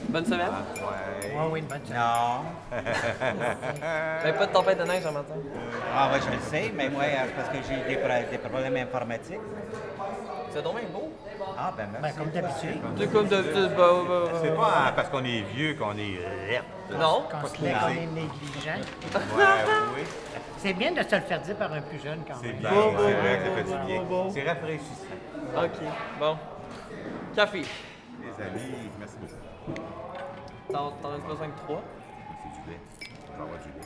Bonne semaine? Ouais. Oui, une bonne semaine. Non. Ben, pas de tempête de neige ce matin. Ah ouais, je le sais, mais moi, c'est parce que j'ai des problèmes informatiques. C'est donc bien beau. Ah, ben Ben, merci. comme d'habitude. C'est comme d'habitude. C'est pas parce qu'on est vieux qu'on est raide. Non. Considère qu'on est négligent. Oui. C'est bien de se le faire dire par un plus jeune quand C'est même. bien, c'est vrai que ça fait du bien. bon. C'est rafraîchissant. OK. Bon. Café. Les amis, merci beaucoup. T'en as besoin de 3. C'est du lait. Je vais avoir du lait.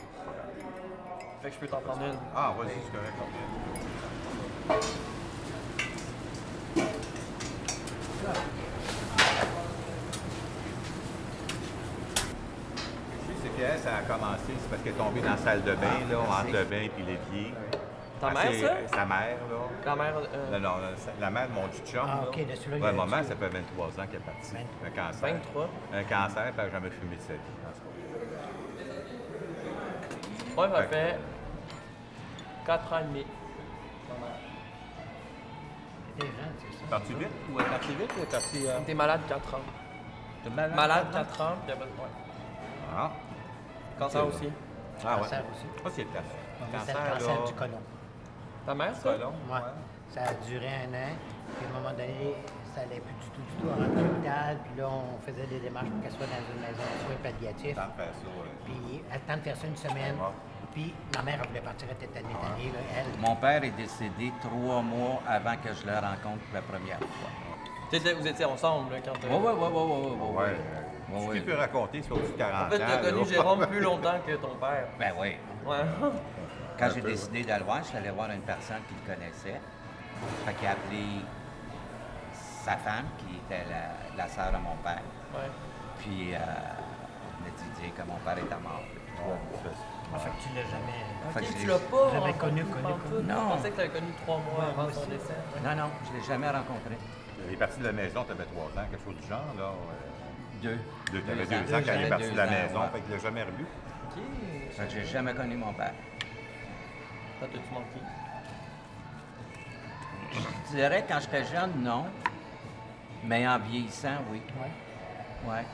Fait que je peux t'en prendre une. Ah, vas-y, c'est correct. C'est que ça a commencé, c'est parce qu'elle est tombée dans la salle de bain, là, entre le bain et l'évier. Ta mère, ça? Sa mère, là. Ta mère. Non, la mère de mon petit chum. Ah, là. OK, de celui-là, il Ouais, a maman, tué. ça fait 23 ans qu'elle est partie. 23. Un cancer. 23. Un cancer, puis elle n'a jamais fumé de sa vie. en tout cas. Ouais, ça fait 4 ans et demi. Des gens, c'est ça. Parti vite ou est parti vite ou est parti. T'es malade 4 ans. T'es malade? Malade 4 ans, puis ouais. Ah, Cancer aussi. ah ouais. Cancer aussi. Ah, c'est plate. C'est le cancer du côlon. Ta mère, ça? Colon. Ouais. Ça a duré 1 an. Puis à un moment donné, ça allait plus du tout. On rentrait à l'hôpital. Puis là, on faisait des démarches pour qu'elle soit dans une maison de soins palliatifs. Tant de faire ça, ouais. Puis elle temps de faire ça une semaine. Ouais. Puis ma mère, elle voulait partir, elle était tannée, là. Elle, Mon père est décédé 3 mois avant que je le rencontre pour la première fois. Vous étiez ensemble là, quand Oui, oui, oui, oui, oui. Ouais. Oui, Ce oui. qu'il peut raconter, c'est au-dessus de 40 En fait, t'as ans, connu là. Jérôme plus longtemps que ton père. Ben oui. Ouais. Quand j'ai décidé d'aller voir, je suis allé voir une personne qui le connaissait. Fait qu'il a appelé sa femme, qui était la sœur de mon père. Ouais. Puis, il m'a dit que mon père était mort. en fait, tu l'as jamais. Fait que Ok, je tu l'ai- l'as pas Jamais rencontré connu. pantoute. Non. Je pensais que tu l'avais connu 3 mois avant son décès. Non, non, je ne l'ai jamais rencontré. Il est parti de la maison, tu avais 3 ans, quelque chose du genre, là. Deux. Tu avais 2 ans. ans quand il est parti de la 2 ans, maison, ouais. fait qu'il l'a jamais revu. Ok. Fait que j'ai jamais connu mon père. Ça t'a-tu manqué? Je dirais quand j'étais jeune, non. Mais en vieillissant, oui. Ouais. Ouais.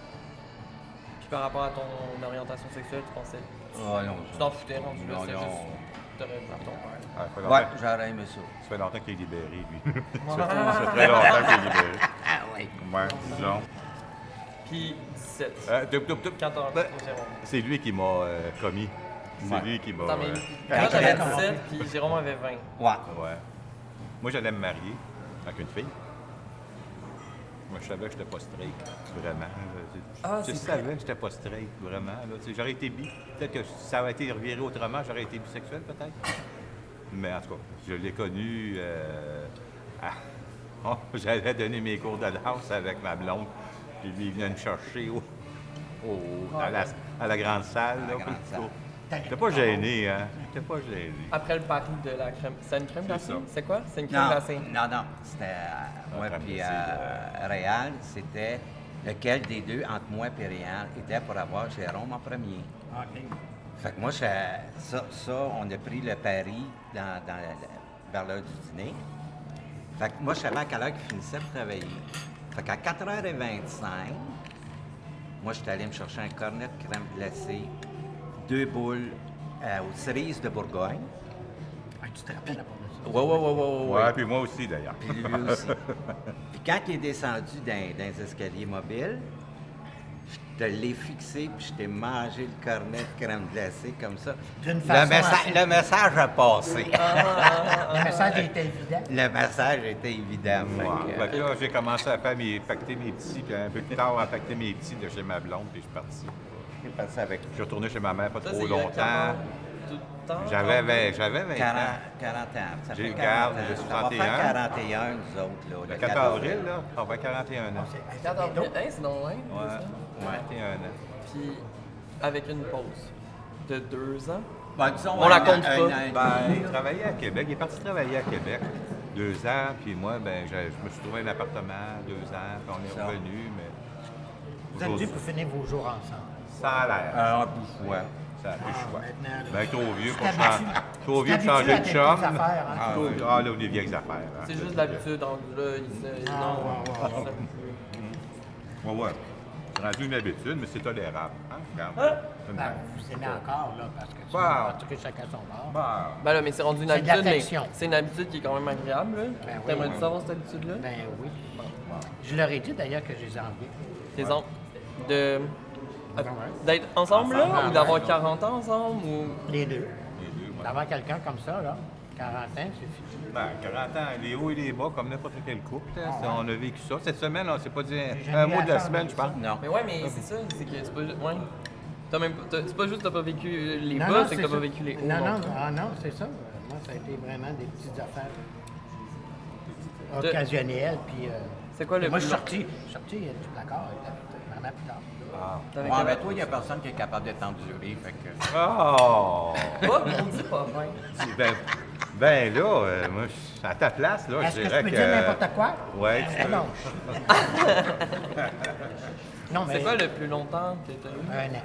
Puis par rapport à ton orientation sexuelle, tu pensais. Oh non. Tu t'en foutais rendu là, Non, c'est non. juste. T'aurais dit ton père. Ah, ça fait Ouais, longtemps- j'aurais aimé ça. ça fait longtemps qu'il est libéré, lui. Ça fait très longtemps qu'il est libéré. Ah oui. Ouais, disons. Puis 17. Ben, Quand t'as rencontré Jérôme. c'est lui qui m'a commis. C'est Ouais. lui qui m'a. Attends, mais Quand quand t'avais j'avais 17, puis Jérôme avait 20. Ouais. Ouais. Moi, j'allais me marier avec une fille. Moi, je savais que j'étais pas straight, vraiment. Ah, Je c'est savais que j'étais pas straight, vraiment. Là. Tu sais, j'aurais été bi. Peut-être que ça aurait été reviré autrement, j'aurais été bisexuel, peut-être. Mais en tout cas, je l'ai connu. Oh, j'allais donner mes cours de danse avec ma blonde. Puis lui, il venait me chercher à la grande salle. À la là, grande puis salle. J'étais pas gêné, hein. J'étais pas gêné. Après le pari de la crème. C'est une crème glacée? ça. C'est quoi? C'est une crème Non, glacée. non. C'était moi crème puis glacée, Réal, c'était lequel des deux, entre moi et Réal, était pour avoir Jérôme en premier. OK. Fait que moi, ça, on a pris le pari vers l'heure du dîner. Fait que moi, je savais à quelle heure qu'il finissait de travailler. Fait qu'à 4h25, moi, j'étais allé me chercher un cornet de crème glacée, 2 boules aux cerises de Bourgogne. Ah, tu te rappelles la part de ça? Ouais, puis moi aussi, d'ailleurs. Puis lui aussi. Puis quand il est descendu dans les escaliers mobiles, je te l'ai fixé, puis je t'ai mangé le cornet de crème glacée comme ça. D'une façon assez- Le message a passé. Le message était évident. Le message était évident. Ouais. Fait que, Fait que là, j'ai commencé à faire pacter mes petits, puis un peu plus tard, à pacter mes petits de chez ma blonde, puis je suis parti. j'ai passé avec Je suis retourné chez ma mère pas Ça, trop c'est il y a longtemps. 40 tout le temps. J'avais 20 40 ans. ans. Ça J'ai fait le 40 garde, ans. j'ai Ça va 61. faire 41, nous autres. Là, Le 4 avril, là, on va 41 ans. Regarde, hey, c'est dans le même, Ouais, ça. 41 ans. Puis avec une pause de 2 ans. Ben, disons, On la un- compte un pas. an et demi. Ben, il travaillait à Québec. Il est parti travailler à Québec 2 ans, puis moi, ben, je me suis trouvé un appartement 2 ans, puis on est Ça. revenu, mais. Vous êtes dû pour finir vos jours ensemble. Ça a l'air. Un peu choix. Ça a plus le choix. Maintenant, là, Ben, trop vieux pour t'habitues- changer, trop vieux tu pour changer de t'habitues à tes chum. petites affaires, hein. Ah, oui. Ah, là, on est vieilles affaires. hein. C'est juste l'habitude, rendu là, il se. Ah, non, ouais. Ouais, ouais. C'est rendu une habitude, mais c'est tolérable. Hein? Regarde. Ben, vous aimez encore, là, parce que tu Wow. en tout cas, chacun son bord. Bah, Ben là, mais c'est rendu une C'est de habitude, mais l'affection. c'est une habitude qui est quand même agréable, là. Ben oui. T'aimerais-tu savoir cette habitude-là? Ben oui. Je leur ai dit d'ailleurs que je les enviais. Tes enfants. De. Ouais. D'être ensemble, là? Ensemble, Ou d'avoir ouais. 40 ans ensemble? Ou. Les deux. les deux, ouais. D'avoir quelqu'un comme ça, là, 40 ans, suffit. Ben, 40 ans, les hauts et les bas, comme n'importe quel couple. Hein, on a vécu ça. Cette semaine, on s'est pas dit J'ai un jamais mot de la attendre semaine, je ça. pense. Non. Mais ouais, mais c'est ça, c'est que c'est pas juste. Ouais. C'est pas juste que t'as pas vécu les Non, bas, non, c'est que t'as ça. pas vécu les hauts. Non, non, non plus. ah non, c'est ça. Moi, ça a été vraiment des petites affaires occasionnelles. Puis, C'est quoi le moi, je plus suis sorti du placard, vraiment plus tard. T'avais Ouais, quel mais âge? toi, il n'y a personne qui est capable d'être enduré, fait que... Oh! Pas, on dit pas, ouais. Ben là, moi, je suis à ta place, là, Est-ce je que je dirais peux que... dire n'importe quoi? Ouais, tu peux. Non. Non, mais C'est quoi le plus longtemps que t'as eu? un an.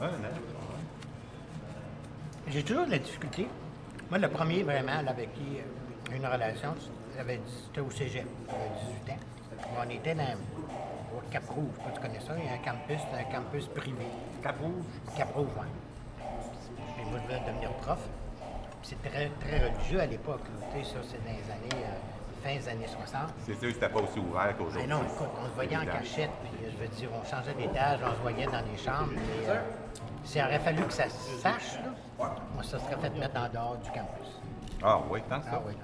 Ouais, non. J'ai toujours de la difficulté. Moi, le premier, vraiment, là, avec qui une relation, c'était au cégep, j'avais 18 ans. On était au Cap-Rouge, je sais pas si tu connais ça, il y a un campus privé. Cap-Rouge. Cap-Rouge, oui. Puis moi, je voulais devenir prof. Puis c'est très, très religieux à l'époque. Là. Tu sais, ça, c'est dans les années, fin des années 60. C'est sûr que c'était pas aussi ouvert qu'aujourd'hui. Mais non, écoute, on se voyait en Évidemment. cachette, puis je veux dire, on changeait d'étage, on se voyait dans les chambres. Mais, s'il aurait fallu que ça se sache, là, moi, ça serait fait mettre en dehors du campus. Ah oui, tant que ça. Ah oui.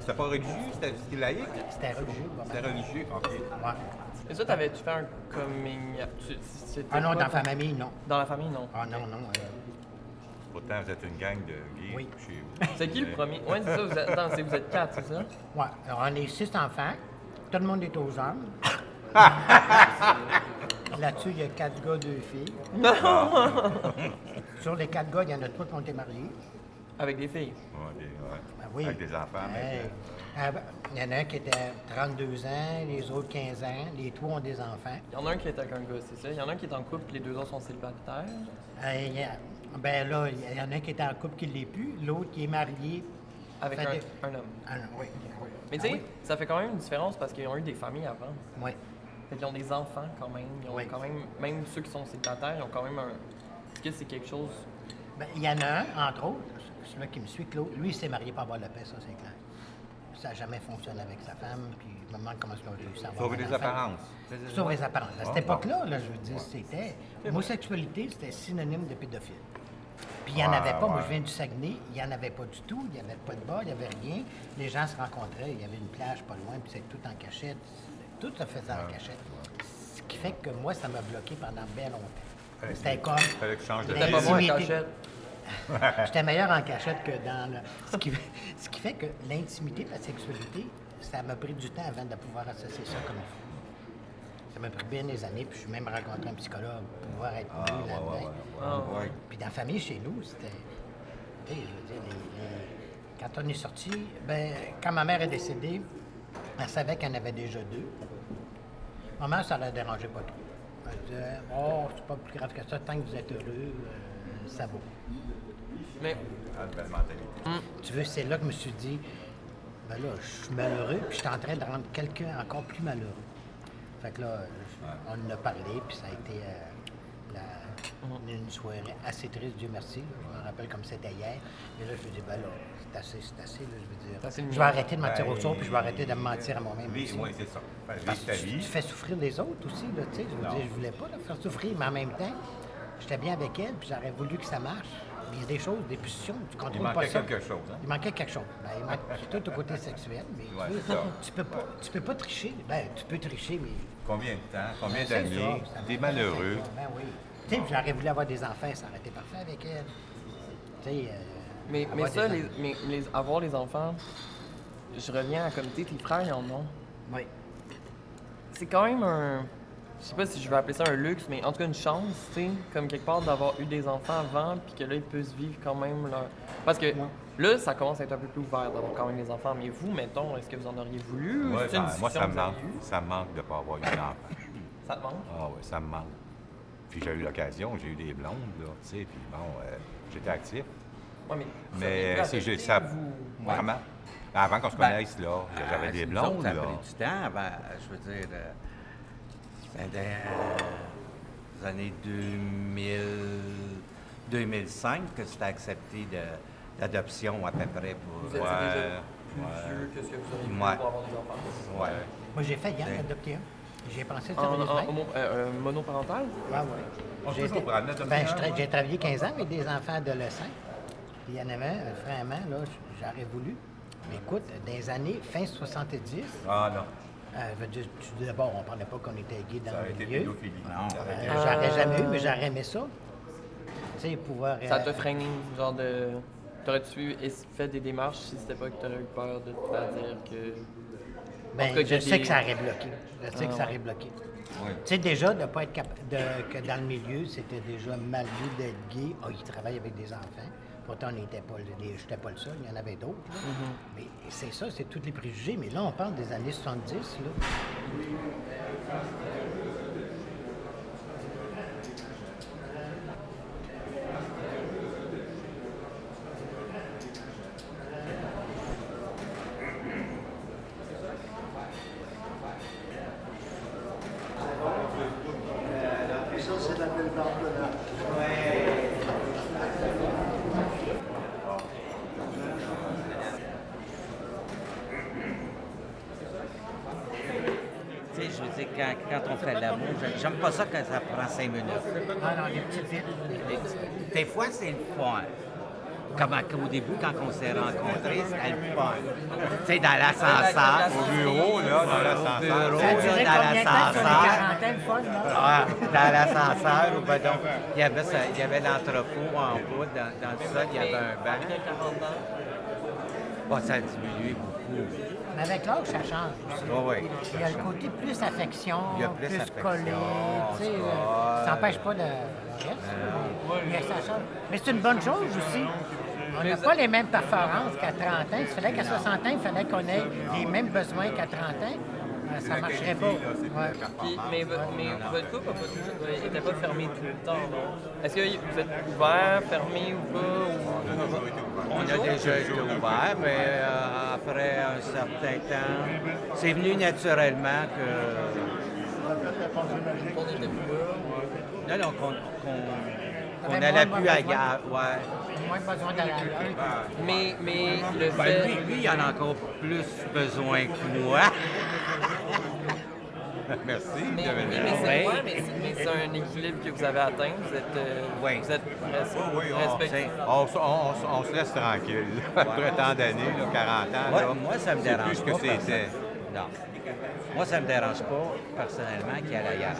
C'était pas religieux, c'était laïque? C'était religieux, pas C'était mal. religieux, OK. Ouais. Et ça, t'avais-tu fait un coming c'était Ah non, quoi, dans ton- la famille, non. Dans la famille, non. Ah non, non. Pourtant, vous êtes une gang de gays Oui. chez vous. C'est qui le premier? Ouais, c'est ça, vous êtes 4, c'est ça? Ouais. Alors, on est 6 enfants. Tout le monde est aux hommes. Là-dessus, il y a 4 gars, 2 filles. Sur les 4 gars, il y en a 3 qui ont été mariés. Avec des filles. Ouais, Ben oui. Avec des enfants. Hey. Il y en a un qui était 32 ans, les autres 15 ans. Les 3 ont des enfants. Il y en a un qui est avec un gars, c'est ça? Il y en a un qui est en couple, les deux autres sont célibataires. Ben là, il y en a un qui est en couple qui ne l'est plus, l'autre qui est marié. Avec Ça un, dé- un homme. Ah non, oui. Mais tu sais, ça fait quand même une différence parce qu'ils ont eu des familles avant. Oui. Fait qu'ils ont des enfants quand même. Ils ont Oui. quand même ceux qui sont célibataires, ils ont quand même un. Est-ce que c'est quelque chose. Ben, il y en a un, entre autres, celui qui me suit, Claude. Lui, il s'est marié par avoir la paix, ça, c'est clair. Ça n'a jamais fonctionné avec sa femme, puis je me demande comment est-ce qu'on a réussi à avoir Sauver un les enfant. apparences. Sauver les apparences. À cette Ah, époque-là, là, je veux dire, c'était... L'homosexualité, c'était synonyme de pédophile. Puis il n'y en Ouais, avait pas. Moi, ouais. je viens du Saguenay. Il n'y en avait pas du tout. Il n'y avait pas de bar, il n'y avait rien. Les gens se rencontraient. Il y avait une plage pas loin, puis c'était tout en cachette. Tout se faisait en cachette. Ce qui fait que moi, ça m'a bloqué pendant bien longtemps. C'était comme... Fallait que je change de T'es pas bon en l'intimité. cachette. J'étais meilleur en cachette que dans le... Ce qui fait que l'intimité et la sexualité, ça m'a pris du temps avant de pouvoir associer ça comme il faut. Ça m'a pris bien des années, puis je suis même rencontré un psychologue pour pouvoir être mieux là-dedans. Ah, Ouais. Puis dans la famille, chez nous, c'était... Tu sais, je veux dire, quand on est sorti, ben, quand ma mère est décédée, elle savait qu'elle en avait déjà 2. Ma mère, ça ne la dérangeait pas trop. Elle disait, oh, c'est pas plus grave que ça, tant que vous êtes heureux, ça vaut. Mais Ah, une belle mentalité. Tu veux, c'est là que je me suis dit, ben là, je suis malheureux, puis je suis en train de rendre quelqu'un encore plus malheureux. Fait que là, on en a parlé, puis ça a été une soirée assez triste, Dieu merci. Là. Je me rappelle comme c'était hier. Et là, je me dis, ben là, c'est assez, là, je veux dire. C'est assez Je mignon. vais arrêter de mentir Ben, aux autres, puis je vais arrêter de me mentir à moi-même aussi. Oui, c'est ça. Parce Vis que ta tu vie. fais souffrir les autres aussi, là, tu sais. Je veux Non. dire, je voulais pas la faire souffrir, mais en même temps, j'étais bien avec elle, puis j'aurais voulu que ça marche. Mais il y a des choses, des pulsions, tu Il contrôles pas manquait ça. quelque chose, hein? Il manquait quelque chose. Ben, il manque tout au côté sexuel, mais Ouais, tu, c'est ça. tu peux pas tricher. Ben, tu peux tricher, mais... Combien de temps? Combien C'est d'années? ça, ça T'es m'a- malheureux. Ben oui. Tu sais, j'aurais voulu avoir des enfants, ça aurait été parfait avec elle. Tu sais, Mais avoir ça, des avoir les enfants, je reviens à comme tes frères, ils en ont. Oui. C'est quand même un. Je sais pas si je vais appeler ça un luxe, mais en tout cas une chance, tu sais, comme quelque part d'avoir eu des enfants avant, puis que là, ils puissent vivre quand même leur. Parce que là, ça commence à être un peu plus ouvert d'avoir quand même des enfants. Mais vous, mettons, est-ce que vous en auriez voulu? ou Moi, c'est une moi, discussion ça que me vous avez manque. eue? Ça me manque de ne pas avoir eu d'enfant. Ça te manque? Ah oui, ça me manque. Puis j'ai eu l'occasion, j'ai eu des blondes, là, tu sais, puis bon, j'étais actif. Ouais, mais. Mais si j'ai ça. Vraiment. Avant qu'on se connaisse, là, j'avais des Nous autres, blondes, ça a là. pris du temps avant, je veux dire... C'est dans les années 2005 que c'était accepté d'adoption à peu près pour... Vous étiez déjà plus vieux que ce que vous auriez pu pour Ouais. avoir des enfants? Ouais. Moi, j'ai failli C'est- adopter un. J'ai pensé En, ça sérieusement. monoparental? Ouais, ouais. On peut s'en prendre, l'adoption. Ben, j'ai travaillé 15 ans avec des enfants adolescents. Puis il y en avait un, vraiment, là, j'aurais voulu. Mais écoute, dans les années fin 70, Ah non, veut dire, d'abord, on ne parlait pas qu'on était gay dans ça a le été milieu. pédophilie. Non. Ça aurait été- J'aurais jamais eu, mais j'aurais aimé ça. Tu sais, pouvoir... Ça t'a freiné, genre de. T'aurais-tu fait des démarches si c'était pas que t'aurais eu peur de te faire dire que. Ben, En tout cas, je que sais des- que ça aurait bloqué. Je sais que Ah, ça ouais. aurait bloqué. Oui. Tu sais, déjà, de ne pas être capable, que dans le milieu, c'était déjà mal vu d'être gay. Ah, il travaille avec des enfants. Pourtant, je n'étais pas le seul, il y en avait d'autres. là. Mais c'est ça, c'est tous les préjugés. Mais là, on parle des années 70. Là. Ça, c'est la belle barbe là. Tu sais, je veux dire, quand on fait l'amour, j'aime pas ça quand ça prend 5 minutes. Ah non, des petites vites. Des fois, c'est le fun. Comme au début, quand on s'est rencontrés, c'était le fun. Tu sais, dans l'ascenseur. Au bureau, là, dans Au l'ascenseur. bureau, Ça a duré dans combien de temps sur les l'ascenseur. quarantaines, folle, là? Ah, dans l'ascenseur, ou ben donc, il y avait l'entrepôt en bas, dans le sol, il y avait un banc. Après 40 ans. Bon, ça a diminué beaucoup. Mais avec l'âge, ça change aussi. Oui, oui. Il y a le côté plus affection, Il y a plus plus affection, collé, tu sais, on se ça n'empêche pas le reste. Mais ça change. Mais c'est une bonne chose aussi. On n'a pas les mêmes performances qu'à 30 ans. Il fallait qu'à 60 ans, il fallait qu'on ait les mêmes besoins qu'à 30 ans. Ça ne marcherait pas. Ouais. Puis, mais votre couple n'était pas fermé tout le temps, non? Est-ce que vous êtes ouvert, fermé ou pas? Ou... On a déjà été ouvert, mais après un certain temps, c'est venu naturellement que. On était plus là. Non, non, qu'on avait n'allait moins plus à besoin. gare. Ouais. Moins besoin d'aller ailleurs. Mais le Ben, fait. lui, il en a encore plus besoin que moi. Merci Mais, de oui, venir. mais c'est Oui. ouais, mais c'est un équilibre que vous avez atteint. Vous êtes, Oui. vous êtes Oui, respecté. on se laisse tranquille. Après tant d'années, là, 40 ans, Ouais, là, moi, ça me c'est dérange plus ce pas. que c'était. Non. Moi, ça me dérange pas, personnellement, qu'il y ait ailleurs.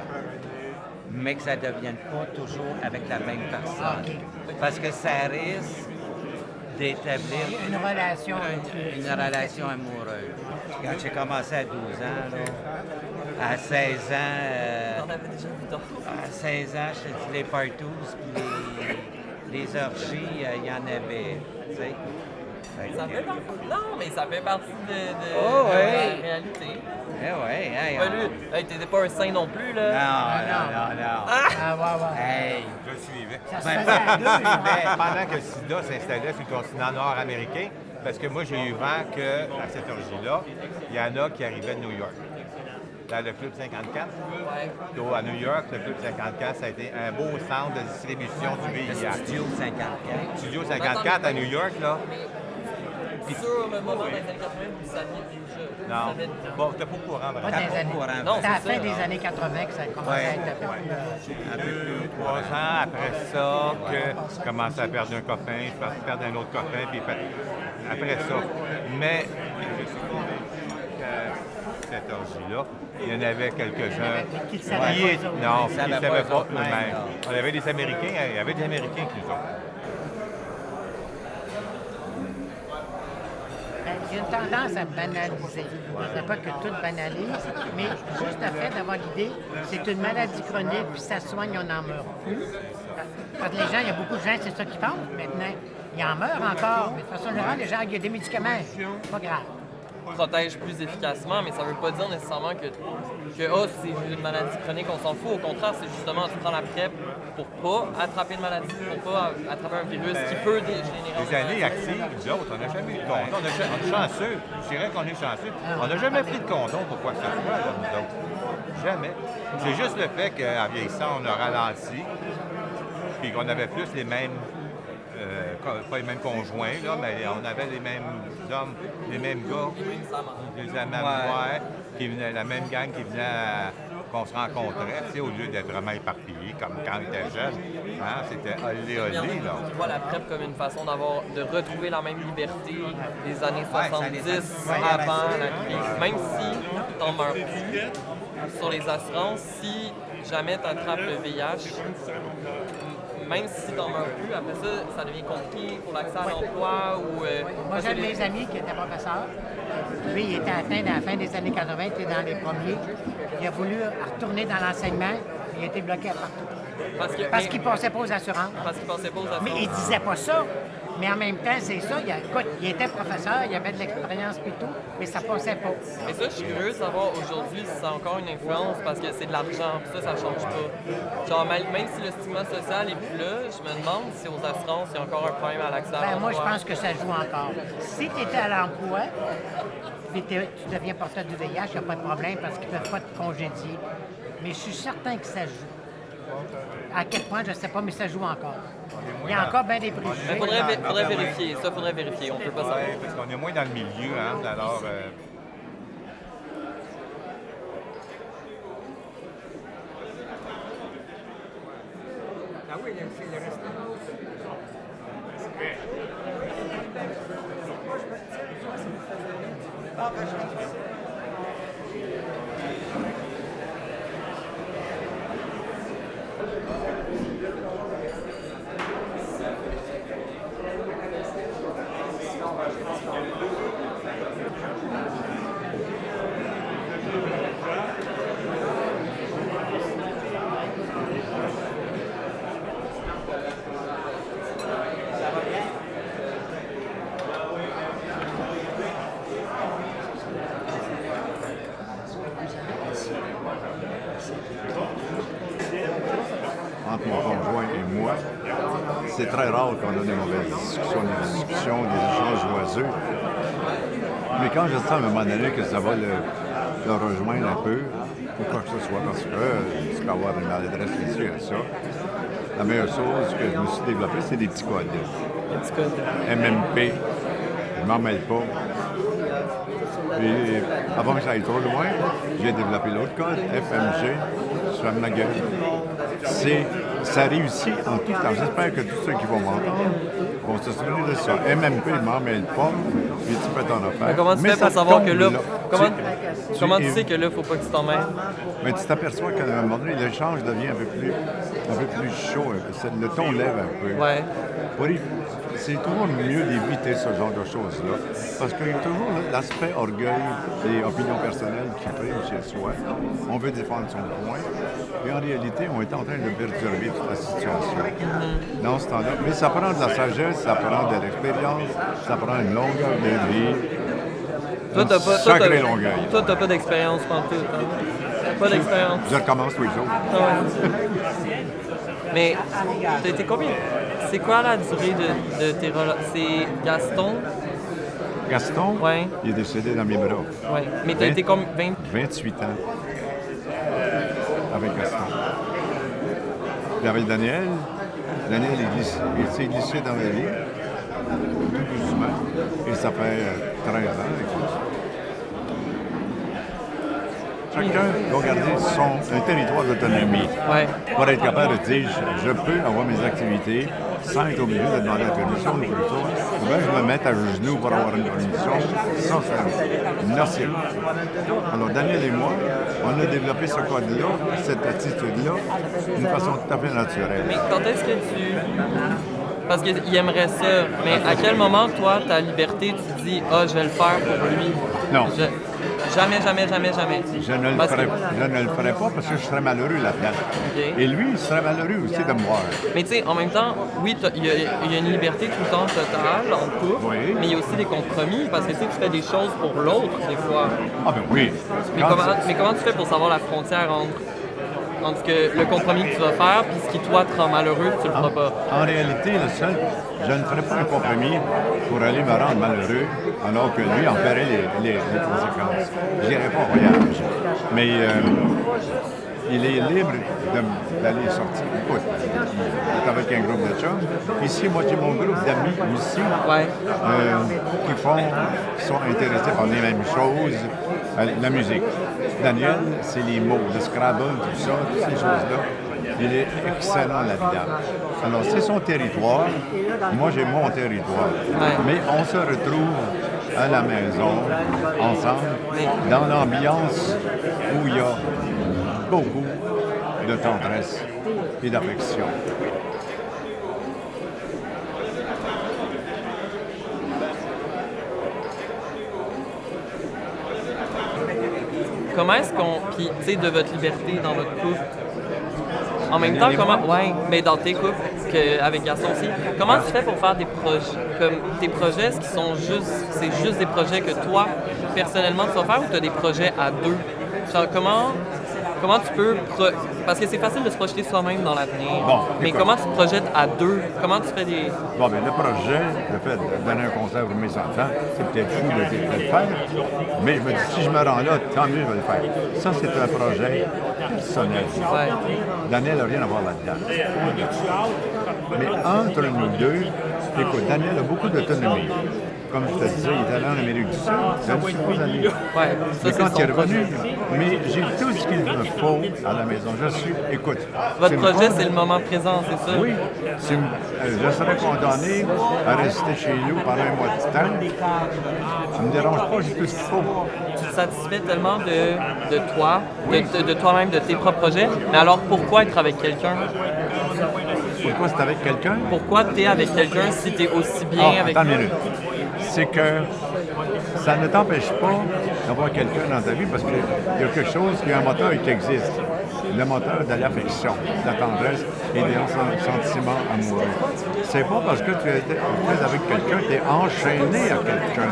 Mais que ça ne devienne pas toujours avec la même personne. Parce que ça risque d'établir Une relation. une relation amoureuse. Quand j'ai commencé à 12 ans, là, à 16 ans, On avait déjà vu d'autres. à 16 ans, je te dis les partous, puis les orgies, il y en avait, tu sais. Fait Ça que- fait partie. Non, mais ça fait partie de Oh, de ouais. la réalité. Eh ouais, hey, Ouais, lui, hey, t'étais pas un saint non plus, là. non. Ah, ouais, ouais. Hey, Je le suivais. Ça se Ben, faisait à deux. hein. Pendant que le sida s'installait sur le continent nord-américain, parce que moi, j'ai eu vent qu'à cette orgie-là, il y en a qui arrivaient de New York. Dans le Club 54. Ouais. Donc, à New York, le Club 54, ça a été un beau centre de distribution du le VIH. studio 54. Studio 54 à New York, là. Sur le moment dans les années 80, vous saviez déjà. Non. Vous savez- Bon, t'es pas au courant, Pas vraiment. dans les années. courant. Non, C'est à la c'est fin ça. des années 80 que ça a commencé Ouais. à être un peu plus, Un peu plus. 3 ans après ça, que je commençais à perdre un copain, je commençais à perdre un autre copain, puis après ça. Mais je suis convaincu que cette orgie-là, il y en avait quelques-uns qui ne savaient pas qui ça. non, Ils qui savaient ne pas savaient eux pas autres mêmes, eux-mêmes. là. On avait des Américains, il y avait des Américains qui nous ont. Il y a une tendance à banaliser. Je ne dis pas que tout banalise, mais juste le fait d'avoir l'idée, c'est une maladie chronique, puis ça soigne, on n'en meurt plus. Parce que les gens, il y a beaucoup de gens, c'est ça qu'ils pensent maintenant. Ils en meurent encore, mais de façon générale, les gens, il y a des médicaments, c'est pas grave. protège plus efficacement, mais ça veut pas dire nécessairement que c'est une maladie chronique, on s'en fout. Au contraire, c'est justement, tu prends la PrEP pour pas attraper une maladie, pour pas attraper un virus qui peut dégénérer. Les années actives, nous autres, on n'a jamais eu de condom. On est chanceux. Je dirais qu'on est chanceux. On n'a jamais pris de condom pour quoi que ce soit, là, nous autres. Jamais. C'est juste le fait qu'en vieillissant, on a ralenti, puis qu'on avait plus les mêmes, pas les mêmes conjoints, là, mais on avait les mêmes hommes, les mêmes gars, les amants, qui venaient, la même gang qui venait qu'on se rencontrait, tu sais, au lieu d'être vraiment éparpillés, comme quand on était jeune. Hein, c'était olé, là. Tu vois la PrEP comme une façon de retrouver la même liberté des années 70 avant la crise. Même si t'en meurs plus sur les assurances, si jamais tu attrapes le VIH, même si t'en meurs plus, après ça devient compliqué pour l'accès à l'emploi ou... Moi, j'ai un de mes amis qui était professeur. Lui, il était atteint à la fin des années 80, il était dans les premiers. Il a voulu retourner dans l'enseignement, il a été bloqué à partout. Parce qu'il ne passait pas aux assurances. Parce qu'il passait pas aux assurances. Mais il disait pas ça. Mais en même temps, c'est ça. Il était professeur, il avait de l'expérience et tout, mais ça passait pas. Et ça, je suis curieux de savoir aujourd'hui si ça a encore une influence parce que c'est de l'argent, puis ça change pas. Genre, même si le stigma social est plus là, je me demande si aux assurances, il y a encore un problème à l'accès à l'emploi. Moi, je pense que ça joue encore. Si tu étais à l'emploi, puis tu deviens porteur du VIH, il n'y a pas de problème parce qu'ils ne peuvent pas te congédier. Mais je suis certain que ça joue. À quel point, je ne sais pas, mais ça joue encore. Il y a encore bien des préjugés. Il faudrait vérifier. Ça, faudrait vérifier. On ne peut pas savoir. Parce qu'on est moins dans le milieu, hein, alors... Ah oui, c'est le restaurant. Entre mon conjoint et moi, c'est très rare qu'on a des mauvaises discussions, des échanges oiseux. Mais quand je sens à un moment donné que ça va le rejoindre un peu, ou quoi que ce soit, parce que tu peux avoir une maladresse ici à ça, la meilleure chose que je me suis développé, c'est des petits codes. Les petits codes. MMP, je m'en mêle pas. Puis, avant que ça aille trop loin, j'ai développé l'autre code, FMG, je ferme ma gueule. Ça réussit en tout temps. J'espère que tous ceux qui vont m'entendre vont se souvenir de ça. MMP, je m'en mêle pas, puis tu fais ton affaire. Mais comment tu fais pour savoir que là... Comment tu sais que là, il ne faut pas que tu t'en mêles? Mais tu t'aperçois qu'à un moment donné, l'échange devient un peu plus chaud. Le ton lève un peu. Ouais. C'est toujours mieux d'éviter ce genre de choses-là. Parce qu'il y a toujours l'aspect orgueil et opinion personnelle qui prime chez soi. On veut défendre son point. Et en réalité, on est en train de perturber toute la situation. Dans ce temps-là. Mais ça prend de la sagesse, ça prend de l'expérience, ça prend une longueur de vie. Toi, t'as pas d'expérience pantoute, hein? Pas d'expérience. Je recommence tous les jours. Ah ouais. Mais, t'as été combien? C'est quoi la durée de tes relations? C'est Gaston? Gaston, ouais. Il est décédé dans mes bras. Oui. Mais t'as été comme 28 ans avec Gaston. Puis avec Daniel, il s'est glissé dans la vie, tout doucement. Et ça fait 13 ans. Écoute. Chacun doit garder un territoire d'autonomie pour être capable de dire je peux avoir mes activités sans être obligé de demander la permission ou quelque chose. Ou bien je me mets à genoux pour avoir une permission sans faire nocif. Alors Daniel et moi, on a développé ce code-là, cette attitude-là, d'une façon tout à fait naturelle. Mais quand est-ce que tu... Parce qu'il aimerait ça, mais à quel moment, toi, ta liberté, tu te dis « Ah, je vais le faire pour lui ». Non. Jamais, jamais, jamais, jamais. Je ne le ferais pas parce que je serais malheureux là-dedans. OK. Et lui, il serait malheureux aussi de me voir. Mais tu sais, en même temps, oui, il y a une liberté tout le temps totale en couple, Oui. mais il y a aussi des compromis parce que tu sais, tu fais des choses pour l'autre des fois. Ah ben oui. Mais comment tu fais pour savoir la frontière entre ce que, le compromis que tu vas faire puis ce qui, toi, te rend malheureux que tu le feras pas? En réalité, je ne ferais pas un compromis pour aller me rendre malheureux, alors que lui en paierait les conséquences. Je n'irais pas en voyage. Mais il est libre d'aller sortir. Écoute, il est avec un groupe de chums. Ici, moi, j'ai mon groupe d'amis aussi Ouais. qui sont intéressés par les mêmes choses, la musique. Daniel, c'est les mots, le Scrabble, tout ça, toutes ces choses-là. Il est excellent là-dedans. Alors, c'est son territoire. Moi, j'ai mon territoire. Ouais. Mais on se retrouve à la maison, ensemble, dans l'ambiance où il y a beaucoup de tendresse et d'affection. Comment est-ce qu'on. Puis, tu sais, de votre liberté dans votre couple. En même temps, comment. Ouais, mais dans tes couples, avec Gaston aussi. Comment tu fais pour faire des projets? Comme tes projets, est-ce qu'ils sont juste. C'est juste des projets que toi, personnellement, tu vas faire ou tu as des projets à deux? Genre, comment tu peux. Parce que c'est facile de se projeter soi-même dans l'avenir. Bon, mais écoute. comment tu te projettes à deux? Comment tu fais des. Bon, bien, le projet, le fait de donner un concert pour mes enfants, c'est peut-être fou de le faire, mais je me dis, si je me rends là, tant mieux, je vais le faire. Ça, c'est un projet personnel. Ouais. Daniel n'a rien à voir là-dedans. Mais entre nous deux, écoute, Daniel a beaucoup d'autonomie. Comme je te disais, il est allé en Amérique du Sud, je ne suis pas allé. Ouais, Mais ça, quand c'est il est son revenu, projet. mais j'ai tout ce qu'il me faut à la maison. Je suis, écoute. Votre c'est projet, fun. c'est le moment présent, c'est ça? Oui, je serais condamné à rester chez nous pendant un mois de temps. Ça ne me dérange pas, j'ai tout ce qu'il faut. Tu te satisfais tellement de toi, de toi-même, de tes propres projets. Mais alors, pourquoi être avec quelqu'un? Pourquoi c'est avec quelqu'un? Pourquoi tu es avec quelqu'un si tu es aussi bien avec Attends une minute. C'est que ça ne t'empêche pas d'avoir quelqu'un dans ta vie parce qu'il y a quelque chose, il y a un moteur qui existe. Le moteur de l'affection, de la tendresse et des sentiments amoureux. C'est pas parce que tu es avec quelqu'un, tu es enchaîné à quelqu'un.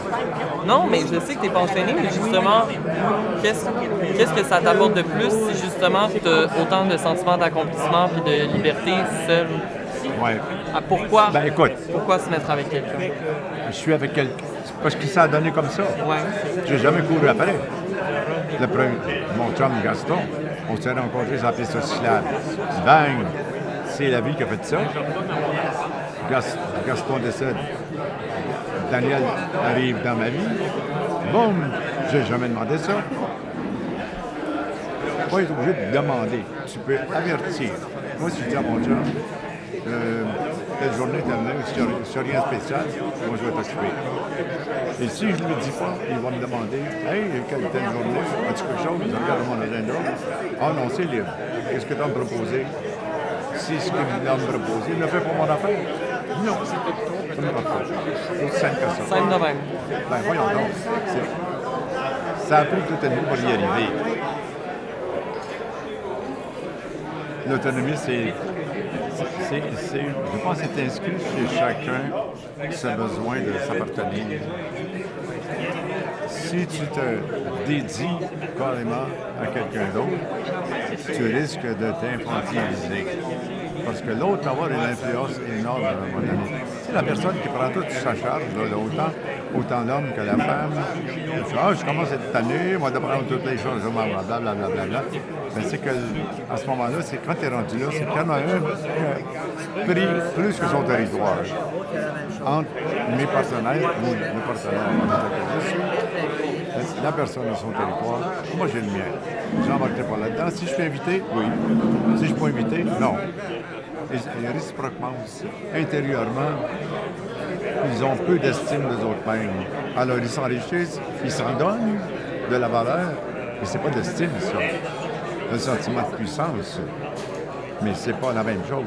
Non, mais je sais que tu n'es pas enchaîné, mais justement, qu'est-ce que ça t'apporte de plus si justement tu as autant de sentiments d'accomplissement et de liberté seul? Ouais. Ah, pourquoi? Ben écoute, Pourquoi se mettre avec quelqu'un? je suis avec quelqu'un. Parce que ça a donné comme ça. Ouais. J'ai jamais couru après. Mon chum Gaston, on s'est rencontrés sur la piste cyclable. Bang! C'est la vie qui a fait ça. Gaston décède. Daniel arrive dans ma vie. Boum! J'ai jamais demandé ça. Pas être obligé de demander. Tu peux avertir. Moi, si je dis à mon chum, telle journée terminée, si tu n'as rien de spécial, moi je vais t'occuper. Et si je ne lui dis pas, il va me demander, hey, telle journée, as-tu quelque chose? Je regarde mon agenda. Ah non, c'est libre. Qu'est-ce que tu as à me proposer? Si ce qu'il a à me proposer ne fait pas mon affaire, non. Ça ne va pas. C'est aussi simple que ça. Simple de même. Ben voyons donc. Ça a pris toute une vie pour y arriver. L'autonomie, je pense que c'est inscrit chez chacun ce besoin de s'appartenir. Si tu te dédies carrément à quelqu'un d'autre, tu risques de t'infantiliser. Parce que l'autre va avoir une influence énorme à un moment donné. C'est la personne qui prend toute sa charge, là, autant l'homme que la femme. Je commence à être tanné, moi de prendre toutes les choses, blablabla. Mais c'est que, à ce moment-là, c'est quand tu es rendu là, c'est qu'il y en a un qui a pris plus que son territoire. Entre mes partenaires, je suis la personne de son territoire, moi j'ai le mien. J'embarquerai pas là-dedans. Si je suis invité, oui. Si je ne suis pas invité, non. Et réciproquement aussi. Intérieurement, ils ont peu d'estime des autres-mêmes. Alors ils s'enrichissent, ils s'en donnent de la valeur, mais c'est pas d'estime, ça. Un sentiment de puissance. Mais c'est pas la même chose.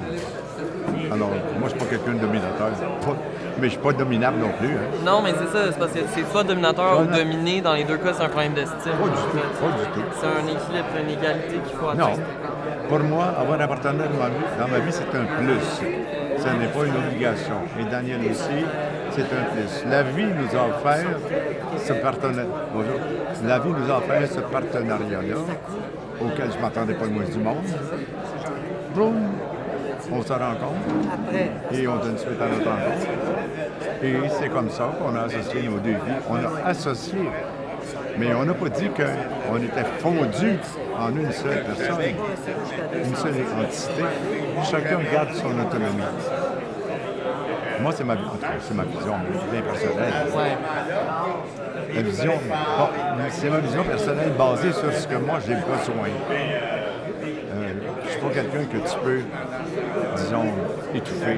Alors, moi, je suis pas quelqu'un de dominateur. Mais je suis pas dominable non plus. Hein. Non, mais c'est ça, c'est parce que c'est soit dominateur ou dominé. Dans les deux cas, c'est un problème d'estime. Pas du tout. C'est un équilibre, une égalité qu'il faut atteindre. Non. Pour moi, avoir un partenaire dans ma vie, c'est un plus. Ce n'est pas une obligation. Et Daniel aussi, c'est un plus. La vie nous a offert ce partenariat. Bonjour. La vie nous a offert ce partenariat-là, auquel je ne m'attendais pas le moins du monde. Boum! On se rencontre et on donne suite à notre rencontre. Et c'est comme ça qu'on a associé nos deux vies. On a associé, mais on n'a pas dit qu'on était fondus en une seule personne, une seule entité. Chacun garde son autonomie. Moi, c'est ma vision bien personnelle. La vision, c'est ma vision personnelle basée sur ce que moi j'ai besoin. Je suis pas quelqu'un que tu peux, disons, étouffer.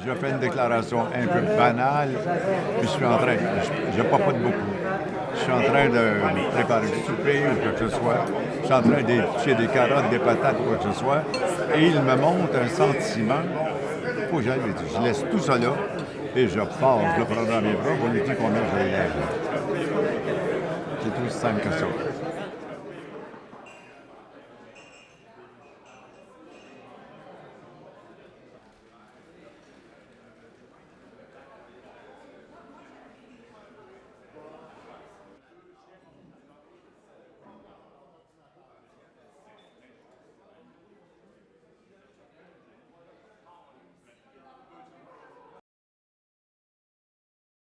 Je fais une déclaration un peu banale, puis je suis en train, je papote beaucoup. Je suis en train de préparer du souper ou quoi que ce soit. Je suis en train d'éplucher des carottes, des patates ou quoi que ce soit. Et il me montre un sentiment. Faut que j'aille, je laisse tout ça là et je pars, je le prends dans mes bras pour lui dire combien je l'ai. C'est tout simple que ça.